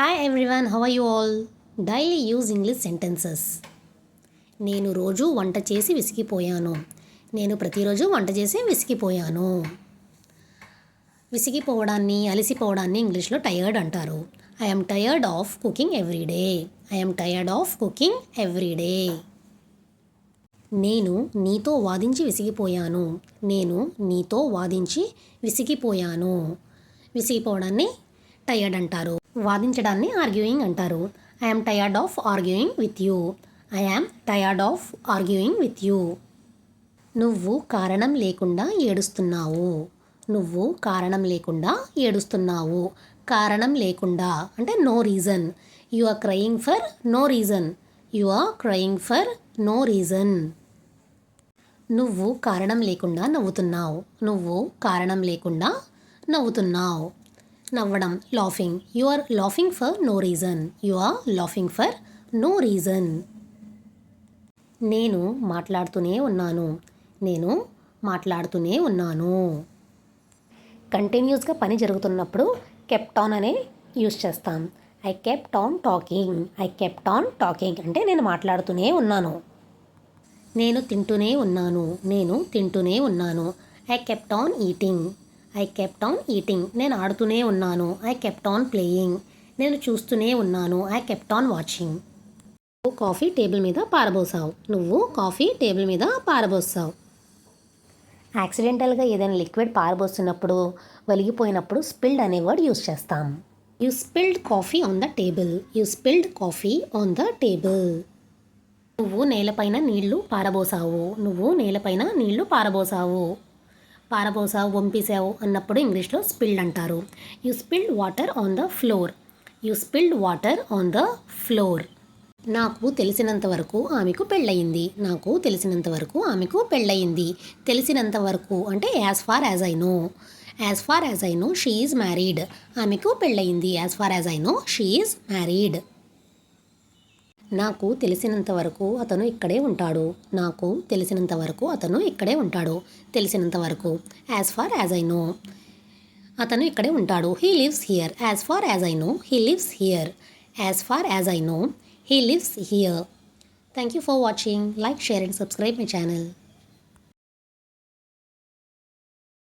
Hi everyone, how are you all? Daily use English sentences. నేను రోజు వంట చేసి విసిగిపోయాను. నేను ప్రతిరోజు వంట చేసి విసిగిపోయాను. విసిగిపోవడాన్ని అలసిపోవడాన్ని ఇంగ్లీష్లో టయర్డ్ అంటారు. I am tired of cooking every day. I am tired of cooking every day. నేను నీతో వాదించి విసిగిపోయాను. నేను నీతో వాదించి విసిగిపోయాను. విసిగిపోవడాన్ని టయర్డ్ అంటారు. వాదించడాన్ని ఆర్గ్యూయింగ్ అంటారు. I am tired of arguing with you. I am tired of arguing with you. నువ్వు కారణం లేకుండా ఏడుస్తున్నావు. నువ్వు కారణం లేకుండా ఏడుస్తున్నావు. కారణం లేకుండా అంటే no reason. You are crying for no reason. You are crying for no reason. నువ్వు కారణం లేకుండా నవ్వుతున్నావు. నువ్వు కారణం లేకుండా నవ్వుతున్నావు. నవ్వడం laughing. You are laughing for no reason. You are laughing for no reason. నేను మాట్లాడుతూనే ఉన్నాను. నేను మాట్లాడుతూనే ఉన్నాను. కంటిన్యూస్గా పని జరుగుతున్నప్పుడు కెప్ట్ ఆన్ అనే యూస్ చేస్తాం. I kept on talking. I kept on talking అంటే నేను మాట్లాడుతూనే ఉన్నాను. నేను తింటూనే ఉన్నాను. నేను తింటూనే ఉన్నాను. I kept on eating. I kept on eating నేను ఆడుతూనే ఉన్నాను. ఐ కెప్ట్ ఆన్ ప్లేయింగ్ నేను చూస్తూనే ఉన్నాను. I kept on watching. నువ్వు కాఫీ టేబుల్ మీద పారబోసావు. నువ్వు కాఫీ టేబుల్ మీద పారబోసావు. యాక్సిడెంటల్గా ఏదైనా లిక్విడ్ పారబోస్తున్నప్పుడు వలిగిపోయినప్పుడు స్పిల్డ్ అనే వర్డ్ యూస్ చేస్తాం. You spilled coffee on the table. You spilled coffee on the table. నువ్వు నేలపైన నీళ్లు పారబోసావు. నువ్వు నేలపైన నీళ్లు పారబోసావు. పారబోసావు వంపేసావు అన్నప్పుడు ఇంగ్లీష్లో స్పిల్డ్ అంటారు. You spilled water on the floor. You spilled water on the floor. నాకు తెలిసినంత వరకు ఆమెకు పెళ్ళయింది. నాకు తెలిసినంత వరకు ఆమెకు పెళ్ళయింది. తెలిసినంత వరకు అంటే as far as I know. As far as I know she is married. ఆమెకు పెళ్ళయింది. As far as I know she is married. నాకు తెలిసినంత వరకు అతను ఇక్కడే ఉంటాడు. నాకు తెలిసినంత వరకు అతను ఇక్కడే ఉంటాడు. తెలిసినంత వరకు as far as I know అతను ఇక్కడే ఉంటాడు. He lives here. As far as I know he lives here. As far as I know he lives here. Thank you for watching. Like, share and subscribe my channel.